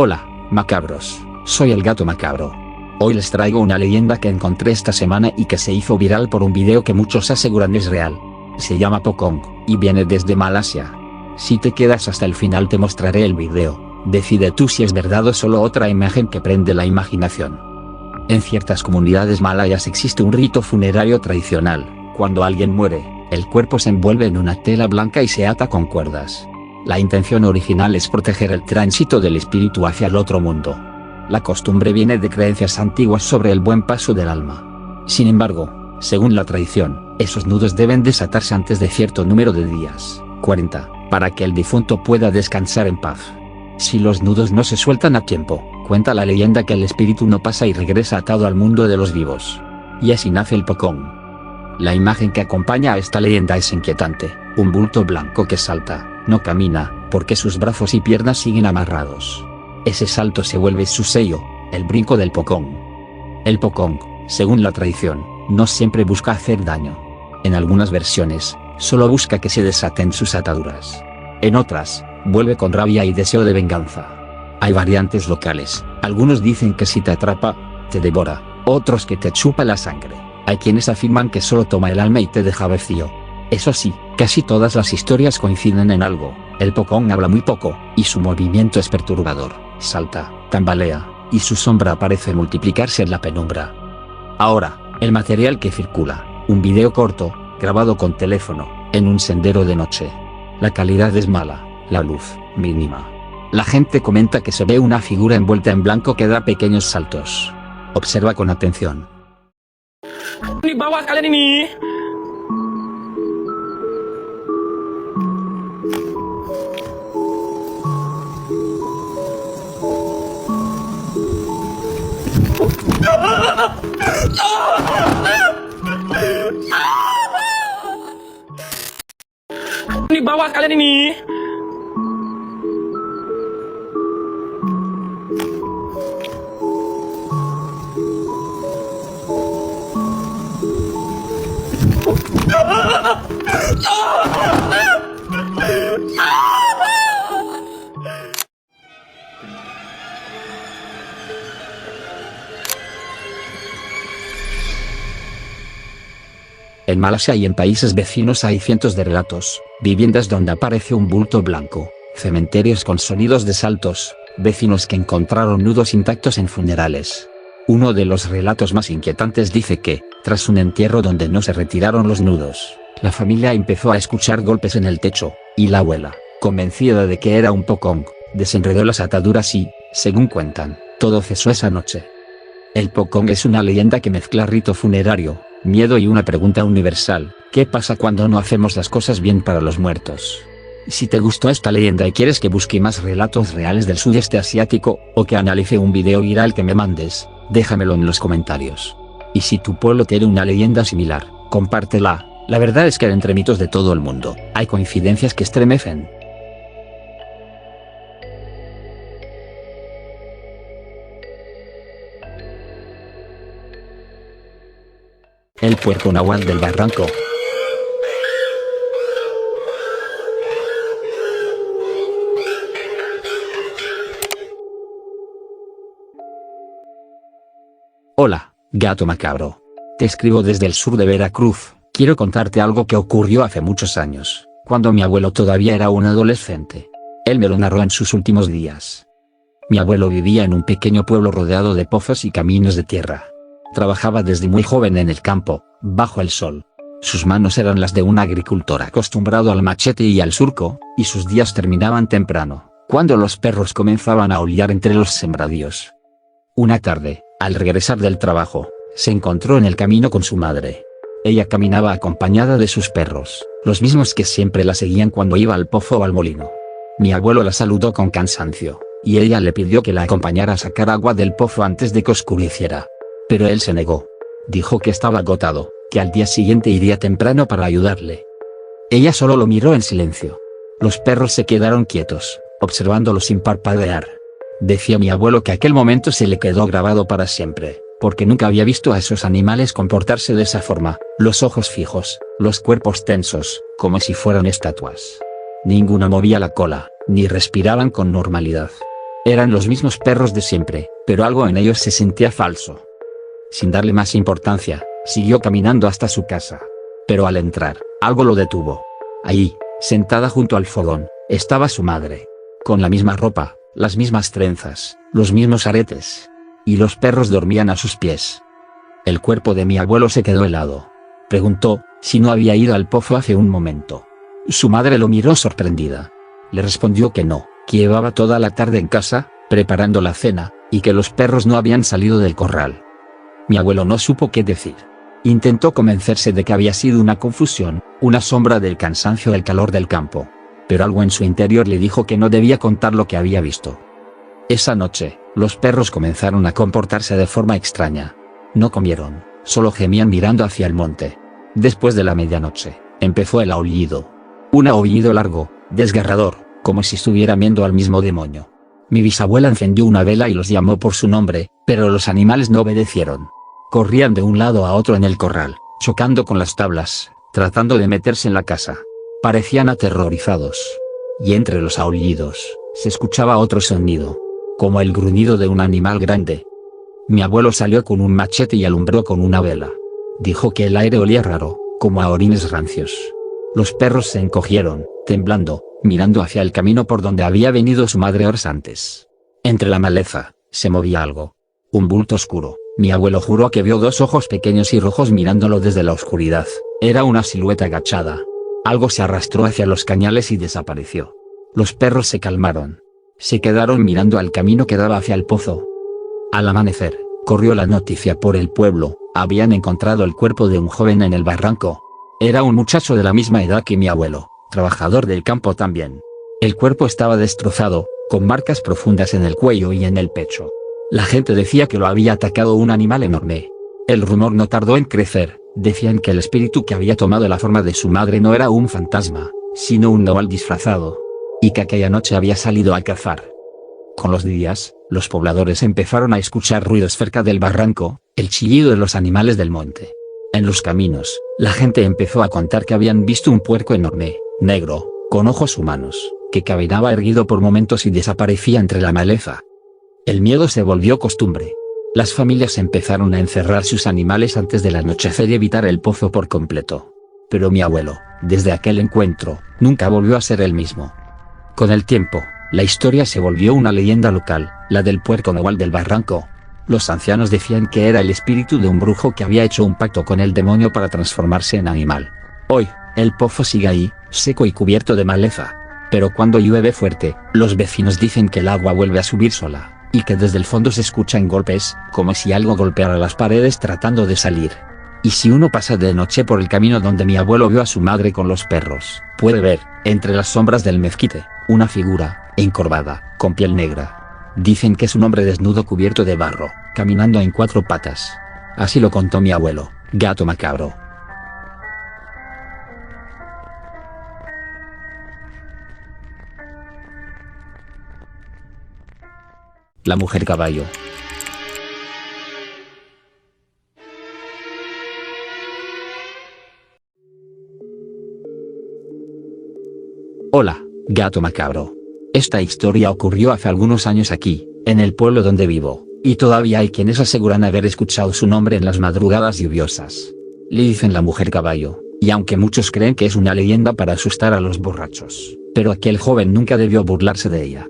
Hola, macabros, soy el gato macabro. Hoy les traigo una leyenda que encontré esta semana y que se hizo viral por un video que muchos aseguran es real. Se llama Pocong, y viene desde Malasia. Si te quedas hasta el final te mostraré el video, decide tú si es verdad o solo otra imagen que prende la imaginación. En ciertas comunidades malayas existe un rito funerario tradicional. Cuando alguien muere, el cuerpo se envuelve en una tela blanca y se ata con cuerdas. La intención original es proteger el tránsito del espíritu hacia el otro mundo. La costumbre viene de creencias antiguas sobre el buen paso del alma. Sin embargo, según la tradición, esos nudos deben desatarse antes de cierto número de días, 40, para que el difunto pueda descansar en paz. Si los nudos no se sueltan a tiempo, cuenta la leyenda que el espíritu no pasa y regresa atado al mundo de los vivos. Y así nace el Pocong. La imagen que acompaña a esta leyenda es inquietante: un bulto blanco que salta, no camina, porque sus brazos y piernas siguen amarrados. Ese salto se vuelve su sello, el brinco del Pocong. El Pocong, según la tradición, no siempre busca hacer daño. En algunas versiones, solo busca que se desaten sus ataduras. En otras, vuelve con rabia y deseo de venganza. Hay variantes locales: algunos dicen que si te atrapa, te devora, otros que te chupa la sangre. Hay quienes afirman que solo toma el alma y te deja vacío. Eso sí, casi todas las historias coinciden en algo: el Pocong habla muy poco, y su movimiento es perturbador, salta, tambalea, y su sombra parece multiplicarse en la penumbra. Ahora, el material que circula: un video corto, grabado con teléfono, en un sendero de noche. La calidad es mala, la luz, mínima. La gente comenta que se ve una figura envuelta en blanco que da pequeños saltos. Observa con atención. Di bawah kalian ini. Di bawah kalian ini. En Malasia y en países vecinos hay cientos de relatos: viviendas donde aparece un bulto blanco, cementerios con sonidos de saltos, vecinos que encontraron nudos intactos en funerales. Uno de los relatos más inquietantes dice que, tras un entierro donde no se retiraron los nudos, la familia empezó a escuchar golpes en el techo, y la abuela, convencida de que era un Pocong, desenredó las ataduras y, según cuentan, todo cesó esa noche. El Pocong es una leyenda que mezcla rito funerario, miedo y una pregunta universal: ¿qué pasa cuando no hacemos las cosas bien para los muertos? Si te gustó esta leyenda y quieres que busque más relatos reales del sudeste asiático, o que analice un video viral que me mandes, déjamelo en los comentarios. Y si tu pueblo tiene una leyenda similar, compártela. La verdad es que entre mitos de todo el mundo, hay coincidencias que estremecen. El puerco nahual del barranco. Hola, gato macabro. Te escribo desde el sur de Veracruz. Quiero contarte algo que ocurrió hace muchos años, cuando mi abuelo todavía era un adolescente. Él me lo narró en sus últimos días. Mi abuelo vivía en un pequeño pueblo rodeado de pozos y caminos de tierra. Trabajaba desde muy joven en el campo, bajo el sol. Sus manos eran las de un agricultor acostumbrado al machete y al surco, y sus días terminaban temprano, cuando los perros comenzaban a aullar entre los sembradíos. Una tarde, al regresar del trabajo, se encontró en el camino con su madre. Ella caminaba acompañada de sus perros, los mismos que siempre la seguían cuando iba al pozo o al molino. Mi abuelo la saludó con cansancio, y ella le pidió que la acompañara a sacar agua del pozo antes de que oscureciera. Pero él se negó. Dijo que estaba agotado, que al día siguiente iría temprano para ayudarle. Ella solo lo miró en silencio. Los perros se quedaron quietos, observándolo sin parpadear. Decía mi abuelo que aquel momento se le quedó grabado para siempre, porque nunca había visto a esos animales comportarse de esa forma: los ojos fijos, los cuerpos tensos, como si fueran estatuas. Ninguno movía la cola, ni respiraban con normalidad. Eran los mismos perros de siempre, pero algo en ellos se sentía falso. Sin darle más importancia, siguió caminando hasta su casa. Pero al entrar, algo lo detuvo. Ahí, sentada junto al fogón, estaba su madre. Con la misma ropa, las mismas trenzas, los mismos aretes. Y los perros dormían a sus pies. El cuerpo de mi abuelo se quedó helado. Preguntó si no había ido al pozo hace un momento. Su madre lo miró sorprendida. Le respondió que no, que llevaba toda la tarde en casa, preparando la cena, y que los perros no habían salido del corral. Mi abuelo no supo qué decir. Intentó convencerse de que había sido una confusión, una sombra del cansancio del calor del campo. Pero algo en su interior le dijo que no debía contar lo que había visto. Esa noche, los perros comenzaron a comportarse de forma extraña. No comieron, solo gemían mirando hacia el monte. Después de la medianoche, empezó el aullido. Un aullido largo, desgarrador, como si estuviera viendo al mismo demonio. Mi bisabuela encendió una vela y los llamó por su nombre, pero los animales no obedecieron. Corrían de un lado a otro en el corral, chocando con las tablas, tratando de meterse en la casa. Parecían aterrorizados. Y entre los aullidos, se escuchaba otro sonido, como el gruñido de un animal grande. Mi abuelo salió con un machete y alumbró con una vela. Dijo que el aire olía raro, como a orines rancios. Los perros se encogieron, temblando, mirando hacia el camino por donde había venido su madre horas antes. Entre la maleza, se movía algo. Un bulto oscuro. Mi abuelo juró que vio dos ojos pequeños y rojos mirándolo desde la oscuridad. Era una silueta agachada. Algo se arrastró hacia los cañales y desapareció. Los perros se calmaron. Se quedaron mirando al camino que daba hacia el pozo. Al amanecer, corrió la noticia por el pueblo. Habían encontrado el cuerpo de un joven en el barranco. Era un muchacho de la misma edad que mi abuelo, trabajador del campo también. El cuerpo estaba destrozado, con marcas profundas en el cuello y en el pecho. La gente decía que lo había atacado un animal enorme. El rumor no tardó en crecer. Decían que el espíritu que había tomado la forma de su madre no era un fantasma, sino un nahual disfrazado. Y que aquella noche había salido a cazar. Con los días, los pobladores empezaron a escuchar ruidos cerca del barranco, el chillido de los animales del monte. En los caminos, la gente empezó a contar que habían visto un puerco enorme, negro, con ojos humanos, que caminaba erguido por momentos y desaparecía entre la maleza. El miedo se volvió costumbre. Las familias empezaron a encerrar sus animales antes del anochecer y evitar el pozo por completo. Pero mi abuelo, desde aquel encuentro, nunca volvió a ser el mismo. Con el tiempo, la historia se volvió una leyenda local, la del puerco nahual del barranco. Los ancianos decían que era el espíritu de un brujo que había hecho un pacto con el demonio para transformarse en animal. Hoy, el pozo sigue ahí, seco y cubierto de maleza. Pero cuando llueve fuerte, los vecinos dicen que el agua vuelve a subir sola, y que desde el fondo se escuchan golpes, como si algo golpeara las paredes tratando de salir. Y si uno pasa de noche por el camino donde mi abuelo vio a su madre con los perros, puede ver, entre las sombras del mezquite, una figura, encorvada, con piel negra. Dicen que es un hombre desnudo cubierto de barro, caminando en cuatro patas. Así lo contó mi abuelo, Gato Macabro. La mujer caballo. Hola, Gato Macabro. Esta historia ocurrió hace algunos años aquí, en el pueblo donde vivo, y todavía hay quienes aseguran haber escuchado su nombre en las madrugadas lluviosas. Le dicen la mujer caballo, y aunque muchos creen que es una leyenda para asustar a los borrachos, pero aquel joven nunca debió burlarse de ella.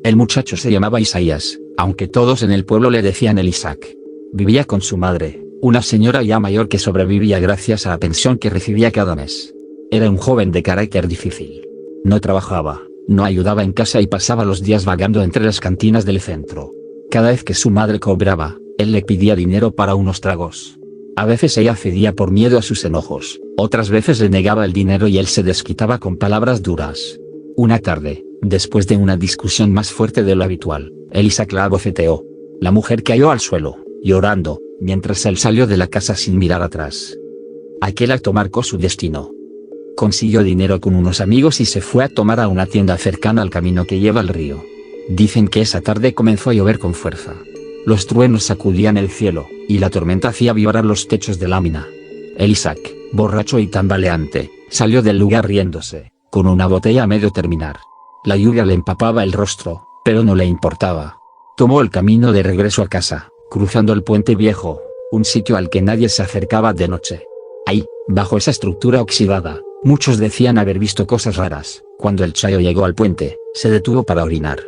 El muchacho se llamaba Isaías, aunque todos en el pueblo le decían el Isaac. Vivía con su madre, una señora ya mayor que sobrevivía gracias a la pensión que recibía cada mes. Era un joven de carácter difícil. No trabajaba, no ayudaba en casa y pasaba los días vagando entre las cantinas del centro. Cada vez que su madre cobraba, él le pedía dinero para unos tragos. A veces ella cedía por miedo a sus enojos, otras veces le negaba el dinero y él se desquitaba con palabras duras. Una tarde, después de una discusión más fuerte de lo habitual, el Isaac la abofeteó. La mujer cayó al suelo, llorando, mientras él salió de la casa sin mirar atrás. Aquel acto marcó su destino. Consiguió dinero con unos amigos y se fue a tomar a una tienda cercana al camino que lleva al río. Dicen que esa tarde comenzó a llover con fuerza. Los truenos sacudían el cielo, y la tormenta hacía vibrar los techos de lámina. El Isaac, borracho y tambaleante, salió del lugar riéndose, con una botella a medio terminar. La lluvia le empapaba el rostro, pero no le importaba. Tomó el camino de regreso a casa, cruzando el puente viejo, un sitio al que nadie se acercaba de noche. Ahí, bajo esa estructura oxidada, muchos decían haber visto cosas raras. Cuando el Chayo llegó al puente, se detuvo para orinar.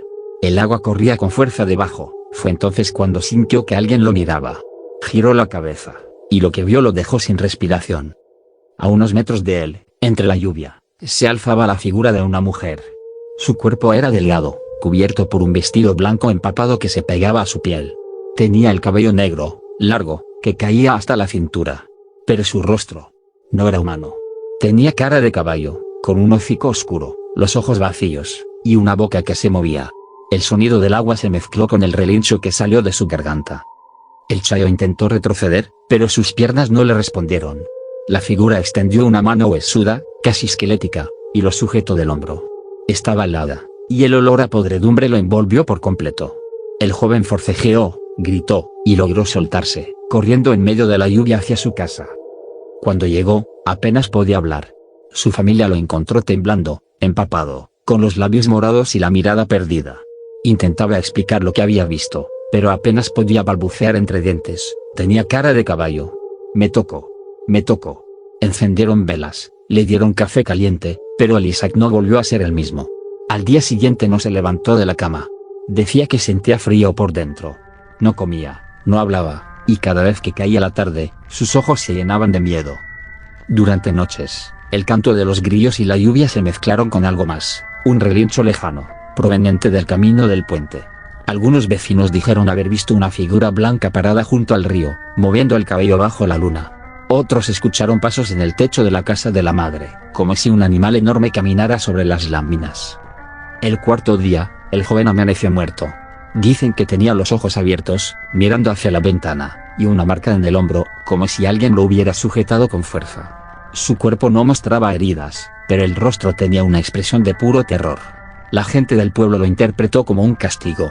El agua corría con fuerza debajo. Fue entonces cuando sintió que alguien lo miraba. Giró la cabeza, y lo que vio lo dejó sin respiración. A unos metros de él, entre la lluvia, se alzaba la figura de una mujer. Su cuerpo era delgado, cubierto por un vestido blanco empapado que se pegaba a su piel. Tenía el cabello negro, largo, que caía hasta la cintura. Pero su rostro no era humano. Tenía cara de caballo, con un hocico oscuro, los ojos vacíos, y una boca que se movía. El sonido del agua se mezcló con el relincho que salió de su garganta. El Chayo intentó retroceder, pero sus piernas no le respondieron. La figura extendió una mano huesuda, casi esquelética, y lo sujetó del hombro. Estaba helada, y el olor a podredumbre lo envolvió por completo. El joven forcejeó, gritó, y logró soltarse, corriendo en medio de la lluvia hacia su casa. Cuando llegó, apenas podía hablar. Su familia lo encontró temblando, empapado, con los labios morados y la mirada perdida. Intentaba explicar lo que había visto, pero apenas podía balbucear entre dientes. Tenía cara de caballo. Me tocó. Encendieron velas, le dieron café caliente, pero el Isaac no volvió a ser el mismo. Al día siguiente no se levantó de la cama. Decía que sentía frío por dentro. No comía, no hablaba, y cada vez que caía la tarde, sus ojos se llenaban de miedo. Durante noches, el canto de los grillos y la lluvia se mezclaron con algo más, un relincho lejano, proveniente del camino del puente. Algunos vecinos dijeron haber visto una figura blanca parada junto al río, moviendo el cabello bajo la luna. Otros escucharon pasos en el techo de la casa de la madre, como si un animal enorme caminara sobre las láminas. El cuarto día, el joven amaneció muerto. Dicen que tenía los ojos abiertos, mirando hacia la ventana, y una marca en el hombro, como si alguien lo hubiera sujetado con fuerza. Su cuerpo no mostraba heridas, pero el rostro tenía una expresión de puro terror. La gente del pueblo lo interpretó como un castigo.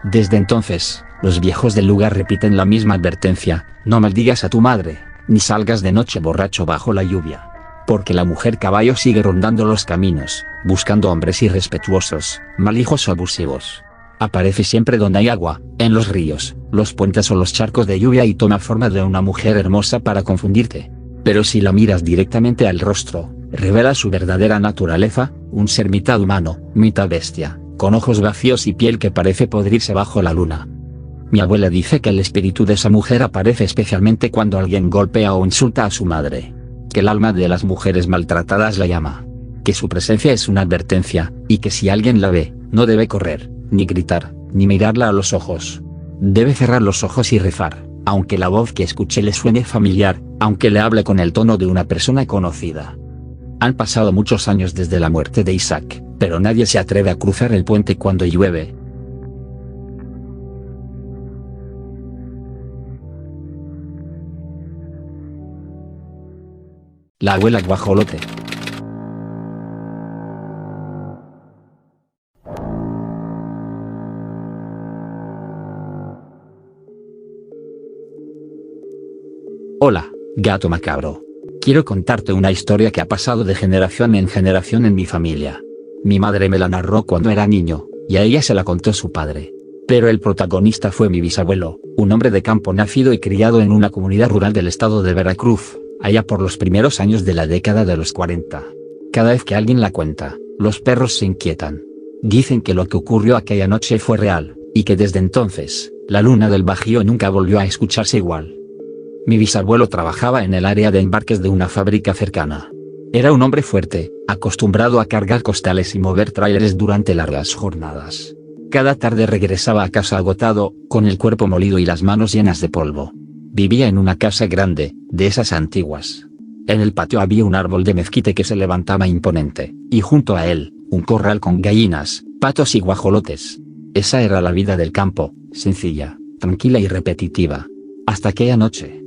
Desde entonces, los viejos del lugar repiten la misma advertencia: no maldigas a tu madre, ni salgas de noche borracho bajo la lluvia. Porque la mujer caballo sigue rondando los caminos, buscando hombres irrespetuosos, malijos o abusivos. Aparece siempre donde hay agua, en los ríos, los puentes o los charcos de lluvia, y toma forma de una mujer hermosa para confundirte. Pero si la miras directamente al rostro, revela su verdadera naturaleza, un ser mitad humano, mitad bestia, con ojos vacíos y piel que parece podrirse bajo la luna. Mi abuela dice que el espíritu de esa mujer aparece especialmente cuando alguien golpea o insulta a su madre. Que el alma de las mujeres maltratadas la llama. Que su presencia es una advertencia, y que si alguien la ve, no debe correr, ni gritar, ni mirarla a los ojos. Debe cerrar los ojos y rezar, aunque la voz que escuche le suene familiar, aunque le hable con el tono de una persona conocida. Han pasado muchos años desde la muerte de Isaac, pero nadie se atreve a cruzar el puente cuando llueve. La abuela Guajolote. Hola, gato macabro. Quiero contarte una historia que ha pasado de generación en generación en mi familia. Mi madre me la narró cuando era niño, y a ella se la contó su padre. Pero el protagonista fue mi bisabuelo, un hombre de campo nacido y criado en una comunidad rural del estado de Veracruz, allá por los primeros años de la década de los 40. Cada vez que alguien la cuenta, los perros se inquietan. Dicen que lo que ocurrió aquella noche fue real, y que desde entonces, la luna del Bajío nunca volvió a escucharse igual. Mi bisabuelo trabajaba en el área de embarques de una fábrica cercana. Era un hombre fuerte, acostumbrado a cargar costales y mover tráileres durante largas jornadas. Cada tarde regresaba a casa agotado, con el cuerpo molido y las manos llenas de polvo. Vivía en una casa grande, de esas antiguas. En el patio había un árbol de mezquite que se levantaba imponente, y junto a él, un corral con gallinas, patos y guajolotes. Esa era la vida del campo, sencilla, tranquila y repetitiva. Hasta aquella noche.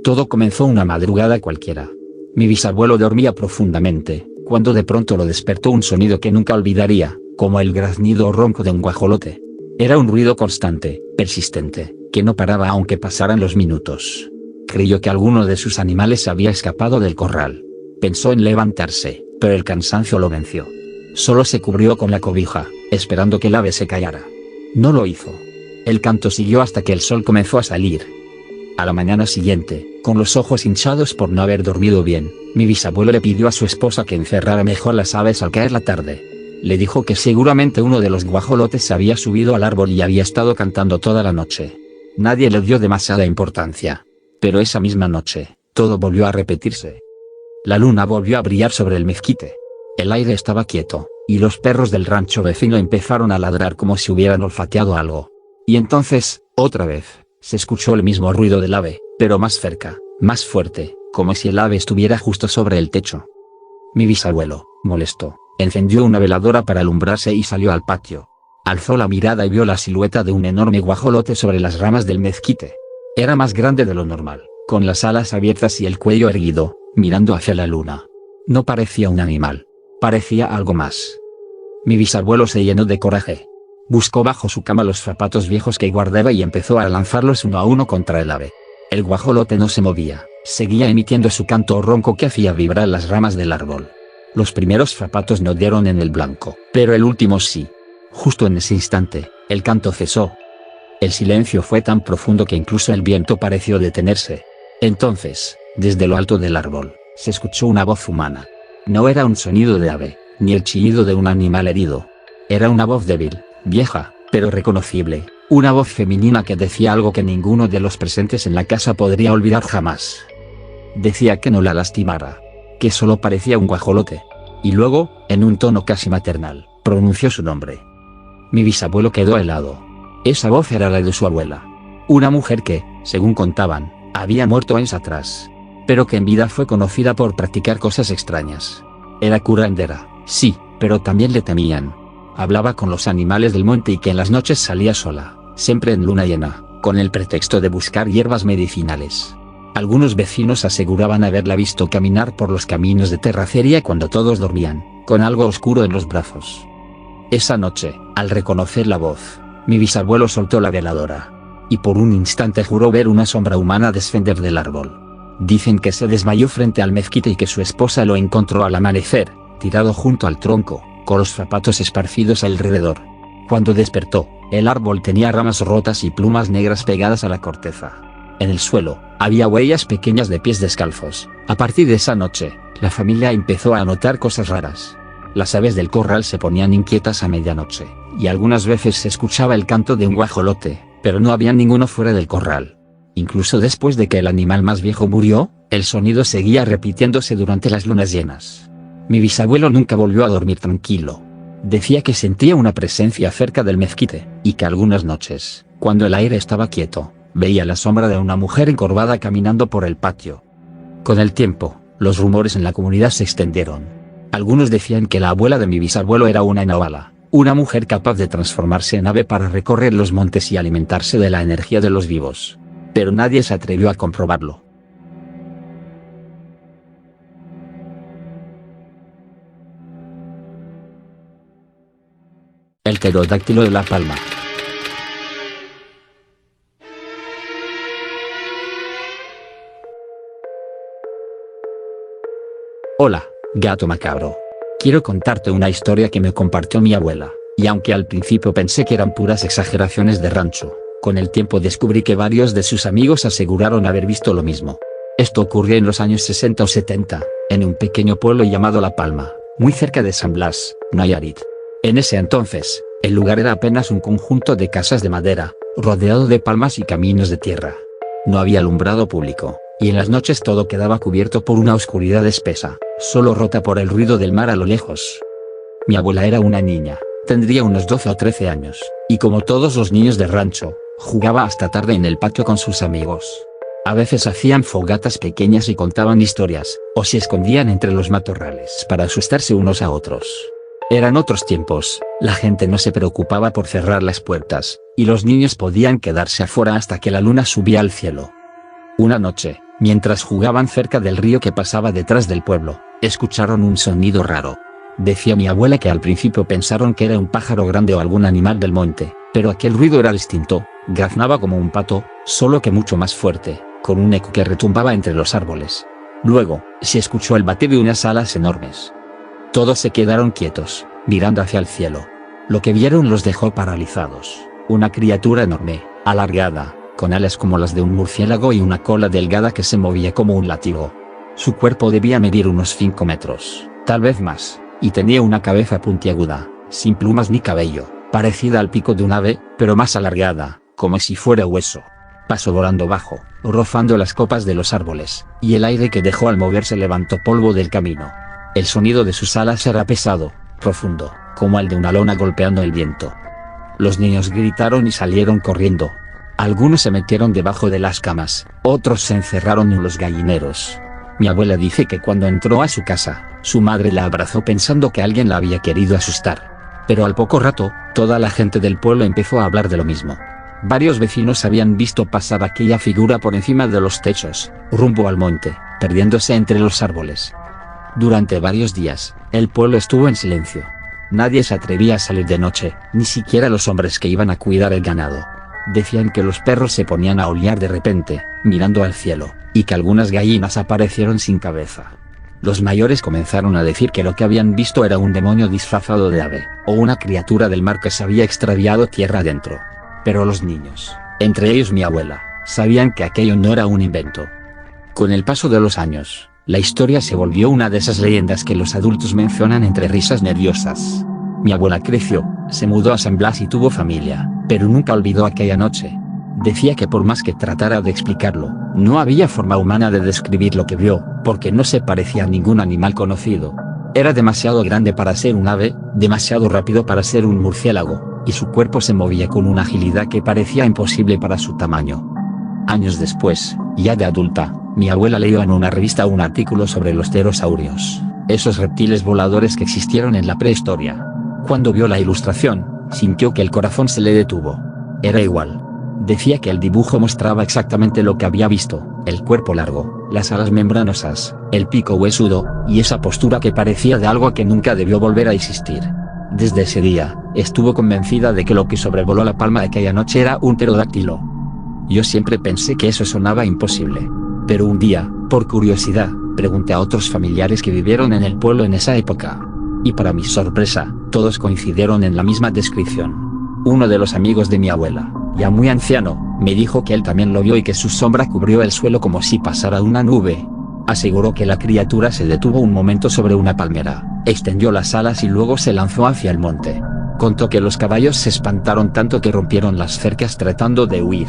Todo comenzó una madrugada cualquiera. Mi bisabuelo dormía profundamente, cuando de pronto lo despertó un sonido que nunca olvidaría, como el graznido o ronco de un guajolote. Era un ruido constante, persistente, que no paraba aunque pasaran los minutos. Creyó que alguno de sus animales había escapado del corral. Pensó en levantarse, pero el cansancio lo venció. Solo se cubrió con la cobija, esperando que el ave se callara. No lo hizo. El canto siguió hasta que el sol comenzó a salir. A la mañana siguiente, con los ojos hinchados por no haber dormido bien, mi bisabuelo le pidió a su esposa que encerrara mejor las aves al caer la tarde. Le dijo que seguramente uno de los guajolotes se había subido al árbol y había estado cantando toda la noche. Nadie le dio demasiada importancia. Pero esa misma noche, todo volvió a repetirse. La luna volvió a brillar sobre el mezquite. El aire estaba quieto, y los perros del rancho vecino empezaron a ladrar como si hubieran olfateado algo. Y entonces, otra vez, se escuchó el mismo ruido del ave, pero más cerca, más fuerte, como si el ave estuviera justo sobre el techo. Mi bisabuelo, molesto, encendió una veladora para alumbrarse y salió al patio. Alzó la mirada y vio la silueta de un enorme guajolote sobre las ramas del mezquite. Era más grande de lo normal, con las alas abiertas y el cuello erguido, mirando hacia la luna. No parecía un animal. Parecía algo más. Mi bisabuelo se llenó de coraje. Buscó bajo su cama los zapatos viejos que guardaba y empezó a lanzarlos uno a uno contra el ave. El guajolote no se movía, seguía emitiendo su canto ronco que hacía vibrar las ramas del árbol. Los primeros zapatos no dieron en el blanco, pero el último sí. Justo en ese instante, el canto cesó. El silencio fue tan profundo que incluso el viento pareció detenerse. Entonces, desde lo alto del árbol, se escuchó una voz humana. No era un sonido de ave, ni el chillido de un animal herido. Era una voz débil, vieja, pero reconocible, una voz femenina que decía algo que ninguno de los presentes en la casa podría olvidar jamás. Decía que no la lastimara, que solo parecía un guajolote. Y luego, en un tono casi maternal, pronunció su nombre. Mi bisabuelo quedó helado. Esa voz era la de su abuela. Una mujer que, según contaban, había muerto años atrás, pero que en vida fue conocida por practicar cosas extrañas. Era curandera, sí, pero también le temían. Hablaba con los animales del monte y que en las noches salía sola, siempre en luna llena, con el pretexto de buscar hierbas medicinales. Algunos vecinos aseguraban haberla visto caminar por los caminos de terracería cuando todos dormían, con algo oscuro en los brazos. Esa noche, al reconocer la voz, mi bisabuelo soltó la veladora. Y por un instante juró ver una sombra humana descender del árbol. Dicen que se desmayó frente al mezquite y que su esposa lo encontró al amanecer, tirado junto al tronco, con los zapatos esparcidos alrededor. Cuando despertó, el árbol tenía ramas rotas y plumas negras pegadas a la corteza. En el suelo, había huellas pequeñas de pies descalzos. A partir de esa noche, la familia empezó a notar cosas raras. Las aves del corral se ponían inquietas a medianoche, y algunas veces se escuchaba el canto de un guajolote, pero no había ninguno fuera del corral. Incluso después de que el animal más viejo murió, el sonido seguía repitiéndose durante las lunas llenas. Mi bisabuelo nunca volvió a dormir tranquilo. Decía que sentía una presencia cerca del mezquite, y que algunas noches, cuando el aire estaba quieto, veía la sombra de una mujer encorvada caminando por el patio. Con el tiempo, los rumores en la comunidad se extendieron. Algunos decían que la abuela de mi bisabuelo era una Enovala, una mujer capaz de transformarse en ave para recorrer los montes y alimentarse de la energía de los vivos. Pero nadie se atrevió a comprobarlo. El pterodáctilo de La Palma. Hola, gato macabro. Quiero contarte una historia que me compartió mi abuela, y aunque al principio pensé que eran puras exageraciones de rancho, con el tiempo descubrí que varios de sus amigos aseguraron haber visto lo mismo. Esto ocurrió en los años 60 o 70, en un pequeño pueblo llamado La Palma, muy cerca de San Blas, Nayarit. En ese entonces, el lugar era apenas un conjunto de casas de madera, rodeado de palmas y caminos de tierra. No había alumbrado público, y en las noches todo quedaba cubierto por una oscuridad espesa, solo rota por el ruido del mar a lo lejos. Mi abuela era una niña, tendría unos 12 o 13 años, y como todos los niños de rancho, jugaba hasta tarde en el patio con sus amigos. A veces hacían fogatas pequeñas y contaban historias, o se escondían entre los matorrales para asustarse unos a otros. Eran otros tiempos, la gente no se preocupaba por cerrar las puertas, y los niños podían quedarse afuera hasta que la luna subía al cielo. Una noche, mientras jugaban cerca del río que pasaba detrás del pueblo, escucharon un sonido raro. Decía mi abuela que al principio pensaron que era un pájaro grande o algún animal del monte, pero aquel ruido era distinto, graznaba como un pato, solo que mucho más fuerte, con un eco que retumbaba entre los árboles. Luego, se escuchó el batir de unas alas enormes. Todos se quedaron quietos, mirando hacia el cielo. Lo que vieron los dejó paralizados. Una criatura enorme, alargada, con alas como las de un murciélago y una cola delgada que se movía como un látigo. Su cuerpo debía medir unos 5 metros, tal vez más, y tenía una cabeza puntiaguda, sin plumas ni cabello, parecida al pico de un ave, pero más alargada, como si fuera hueso. Pasó volando bajo, rozando las copas de los árboles, y el aire que dejó al moverse levantó polvo del camino. El sonido de sus alas era pesado, profundo, como el de una lona golpeando el viento. Los niños gritaron y salieron corriendo. Algunos se metieron debajo de las camas, otros se encerraron en los gallineros. Mi abuela dice que cuando entró a su casa, su madre la abrazó pensando que alguien la había querido asustar. Pero al poco rato, toda la gente del pueblo empezó a hablar de lo mismo. Varios vecinos habían visto pasar aquella figura por encima de los techos, rumbo al monte, perdiéndose entre los árboles. Durante varios días, el pueblo estuvo en silencio. Nadie se atrevía a salir de noche, ni siquiera los hombres que iban a cuidar el ganado. Decían que los perros se ponían a aullar de repente, mirando al cielo, y que algunas gallinas aparecieron sin cabeza. Los mayores comenzaron a decir que lo que habían visto era un demonio disfrazado de ave, o una criatura del mar que se había extraviado tierra adentro. Pero los niños, entre ellos mi abuela, sabían que aquello no era un invento. Con el paso de los años, la historia se volvió una de esas leyendas que los adultos mencionan entre risas nerviosas. Mi abuela creció, se mudó a San Blas y tuvo familia, pero nunca olvidó aquella noche. Decía que por más que tratara de explicarlo, no había forma humana de describir lo que vio, porque no se parecía a ningún animal conocido. Era demasiado grande para ser un ave, demasiado rápido para ser un murciélago, y su cuerpo se movía con una agilidad que parecía imposible para su tamaño. Años después, ya de adulta, mi abuela leyó en una revista un artículo sobre los pterosaurios, esos reptiles voladores que existieron en la prehistoria. Cuando vio la ilustración, sintió que el corazón se le detuvo. Era igual. Decía que el dibujo mostraba exactamente lo que había visto: el cuerpo largo, las alas membranosas, el pico huesudo, y esa postura que parecía de algo que nunca debió volver a existir. Desde ese día, estuvo convencida de que lo que sobrevoló la palma de aquella noche era un pterodáctilo. Yo siempre pensé que eso sonaba imposible. Pero un día, por curiosidad, pregunté a otros familiares que vivieron en el pueblo en esa época. Y para mi sorpresa, todos coincidieron en la misma descripción. Uno de los amigos de mi abuela, ya muy anciano, me dijo que él también lo vio y que su sombra cubrió el suelo como si pasara una nube. Aseguró que la criatura se detuvo un momento sobre una palmera, extendió las alas y luego se lanzó hacia el monte. Contó que los caballos se espantaron tanto que rompieron las cercas tratando de huir.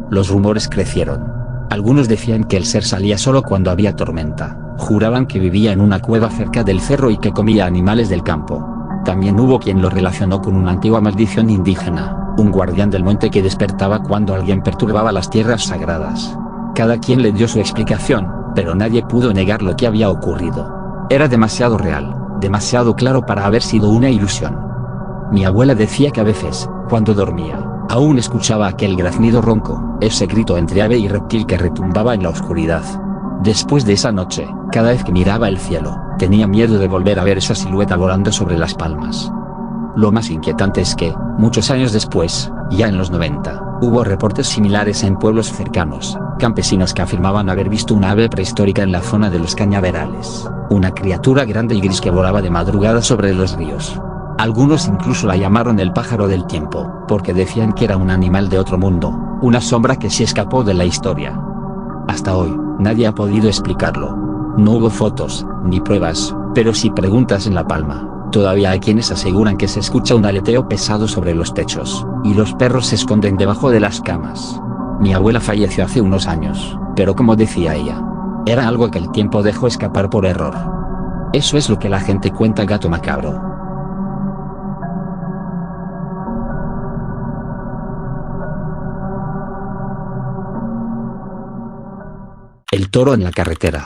Los rumores crecieron. Algunos decían que el ser salía solo cuando había tormenta, juraban que vivía en una cueva cerca del cerro y que comía animales del campo. También hubo quien lo relacionó con una antigua maldición indígena, un guardián del monte que despertaba cuando alguien perturbaba las tierras sagradas. Cada quien le dio su explicación, pero nadie pudo negar lo que había ocurrido. Era demasiado real, demasiado claro para haber sido una ilusión. Mi abuela decía que a veces, cuando dormía, aún escuchaba aquel graznido ronco, ese grito entre ave y reptil que retumbaba en la oscuridad. Después de esa noche, cada vez que miraba el cielo, tenía miedo de volver a ver esa silueta volando sobre las palmas. Lo más inquietante es que, muchos años después, ya en los 90, hubo reportes similares en pueblos cercanos, campesinos que afirmaban haber visto una ave prehistórica en la zona de los cañaverales, una criatura grande y gris que volaba de madrugada sobre los ríos. Algunos incluso la llamaron el pájaro del tiempo, porque decían que era un animal de otro mundo, una sombra que se escapó de la historia. Hasta hoy, nadie ha podido explicarlo. No hubo fotos, ni pruebas, pero si preguntas en La Palma, todavía hay quienes aseguran que se escucha un aleteo pesado sobre los techos, y los perros se esconden debajo de las camas. Mi abuela falleció hace unos años, pero como decía ella, era algo que el tiempo dejó escapar por error. Eso es lo que la gente cuenta, gato macabro. El toro en la carretera.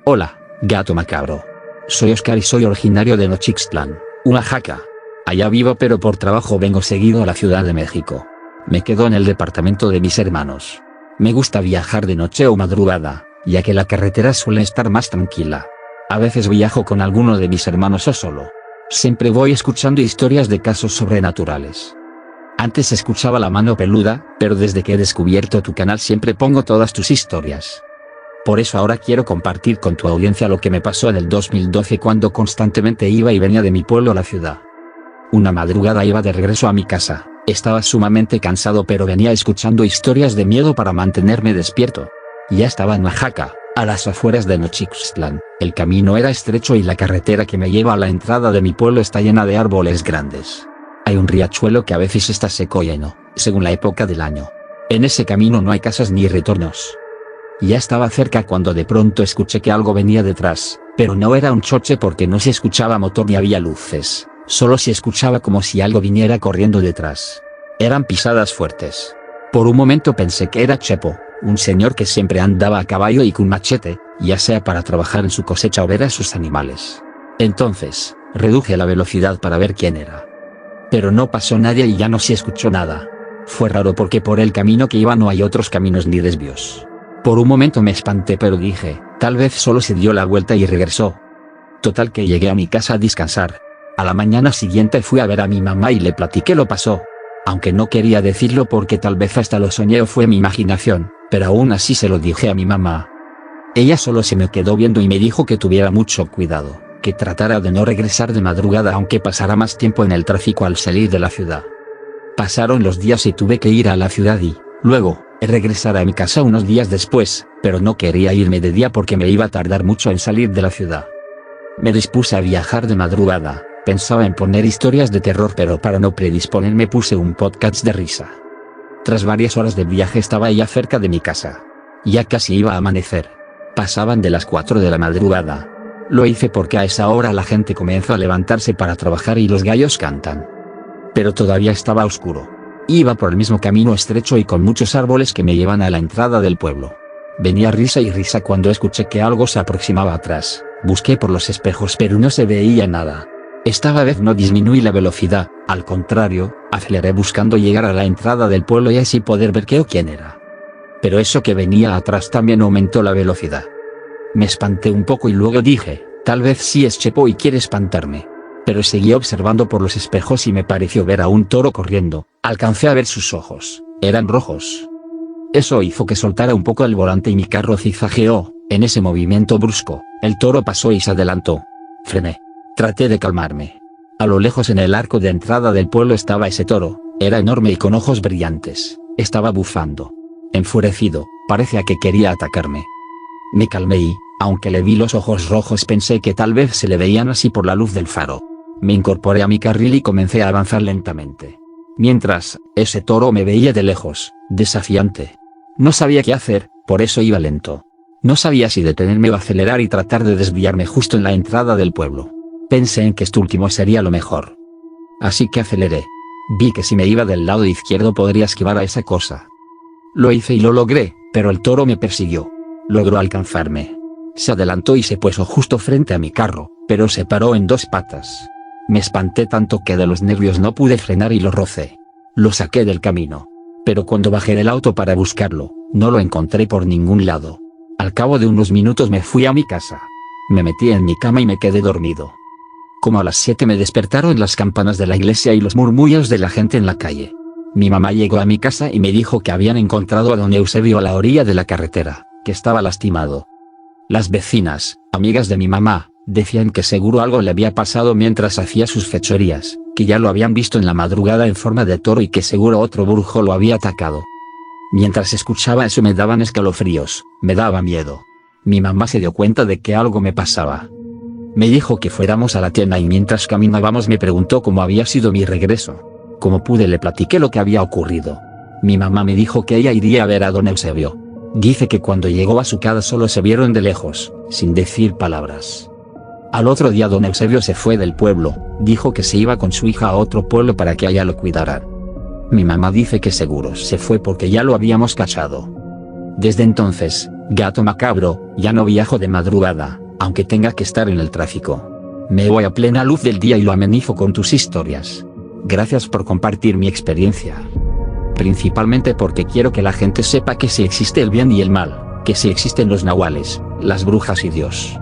Hola, gato macabro. Soy Oscar y soy originario de Nochixtlán, Oaxaca. Allá vivo, pero por trabajo vengo seguido a la Ciudad de México. Me quedo en el departamento de mis hermanos. Me gusta viajar de noche o madrugada, ya que la carretera suele estar más tranquila. A veces viajo con alguno de mis hermanos o solo. Siempre voy escuchando historias de casos sobrenaturales. Antes escuchaba La Mano Peluda, pero desde que he descubierto tu canal siempre pongo todas tus historias. Por eso ahora quiero compartir con tu audiencia lo que me pasó en el 2012 cuando constantemente iba y venía de mi pueblo a la ciudad. Una madrugada iba de regreso a mi casa, estaba sumamente cansado pero venía escuchando historias de miedo para mantenerme despierto. Ya estaba en Oaxaca, a las afueras de Nochixtlán, el camino era estrecho y la carretera que me lleva a la entrada de mi pueblo está llena de árboles grandes. Hay un riachuelo que a veces está seco o lleno, según la época del año. En ese camino no hay casas ni retornos. Ya estaba cerca cuando de pronto escuché que algo venía detrás, pero no era un choche porque no se escuchaba motor ni había luces, solo se escuchaba como si algo viniera corriendo detrás. Eran pisadas fuertes. Por un momento pensé que era Chepo, un señor que siempre andaba a caballo y con machete, ya sea para trabajar en su cosecha o ver a sus animales. Entonces, reduje la velocidad para ver quién era. Pero no pasó nadie y ya no se escuchó nada. Fue raro porque por el camino que iba no hay otros caminos ni desvíos. Por un momento me espanté pero dije, tal vez solo se dio la vuelta y regresó. Total que llegué a mi casa a descansar. A la mañana siguiente fui a ver a mi mamá y le platiqué lo pasó. Aunque no quería decirlo porque tal vez hasta lo soñé o fue mi imaginación, pero aún así se lo dije a mi mamá. Ella solo se me quedó viendo y me dijo que tuviera mucho cuidado, que tratara de no regresar de madrugada aunque pasara más tiempo en el tráfico al salir de la ciudad. Pasaron los días y tuve que ir a la ciudad y, luego, regresar a mi casa unos días después, pero no quería irme de día porque me iba a tardar mucho en salir de la ciudad. Me dispuse a viajar de madrugada, pensaba en poner historias de terror pero para no predisponerme puse un podcast de risa. Tras varias horas de viaje estaba ya cerca de mi casa. Ya casi iba a amanecer. Pasaban de las 4 de la madrugada. Lo hice porque a esa hora la gente comienza a levantarse para trabajar y los gallos cantan. Pero todavía estaba oscuro. Iba por el mismo camino estrecho y con muchos árboles que me llevan a la entrada del pueblo. Venía risa y risa cuando escuché que algo se aproximaba atrás. Busqué por los espejos pero no se veía nada. Esta vez no disminuí la velocidad, al contrario, aceleré buscando llegar a la entrada del pueblo y así poder ver qué o quién era. Pero eso que venía atrás también aumentó la velocidad. Me espanté un poco y luego dije, tal vez sí es Chepo y quiere espantarme. Pero seguí observando por los espejos y me pareció ver a un toro corriendo. Alcancé a ver sus ojos, eran rojos. Eso hizo que soltara un poco el volante y mi carro zigzagueó. En ese movimiento brusco, el toro pasó y se adelantó. Frené. Traté de calmarme. A lo lejos en el arco de entrada del pueblo estaba ese toro, era enorme y con ojos brillantes, estaba bufando. Enfurecido, parecía que quería atacarme. Me calmé y, aunque le vi los ojos rojos pensé que tal vez se le veían así por la luz del faro. Me incorporé a mi carril y comencé a avanzar lentamente. Mientras, ese toro me veía de lejos, desafiante. No sabía qué hacer, por eso iba lento. No sabía si detenerme o acelerar y tratar de desviarme justo en la entrada del pueblo. Pensé en que esto último sería lo mejor. Así que aceleré. Vi que si me iba del lado izquierdo podría esquivar a esa cosa. Lo hice y lo logré, pero el toro me persiguió. Logró alcanzarme. Se adelantó y se puso justo frente a mi carro, pero se paró en 2 patas. Me espanté tanto que de los nervios no pude frenar y lo rocé. Lo saqué del camino. Pero cuando bajé del auto para buscarlo, no lo encontré por ningún lado. Al cabo de unos minutos me fui a mi casa. Me metí en mi cama y me quedé dormido. Como a las 7 me despertaron las campanas de la iglesia y los murmullos de la gente en la calle. Mi mamá llegó a mi casa y me dijo que habían encontrado a don Eusebio a la orilla de la carretera, que estaba lastimado. Las vecinas, amigas de mi mamá, decían que seguro algo le había pasado mientras hacía sus fechorías, que ya lo habían visto en la madrugada en forma de toro y que seguro otro brujo lo había atacado. Mientras escuchaba eso me daban escalofríos, me daba miedo. Mi mamá se dio cuenta de que algo me pasaba. Me dijo que fuéramos a la tienda y mientras caminábamos me preguntó cómo había sido mi regreso. Como pude le platiqué lo que había ocurrido. Mi mamá me dijo que ella iría a ver a don Eusebio. Dice que cuando llegó a su casa solo se vieron de lejos, sin decir palabras. Al otro día don Eusebio se fue del pueblo, dijo que se iba con su hija a otro pueblo para que allá lo cuidaran. Mi mamá dice que seguro se fue porque ya lo habíamos cachado. Desde entonces, gato macabro, ya no viajo de madrugada, aunque tenga que estar en el tráfico. Me voy a plena luz del día y lo amenizo con tus historias. Gracias por compartir mi experiencia. Principalmente porque quiero que la gente sepa que sí existe el bien y el mal, que sí existen los nahuales, las brujas y Dios.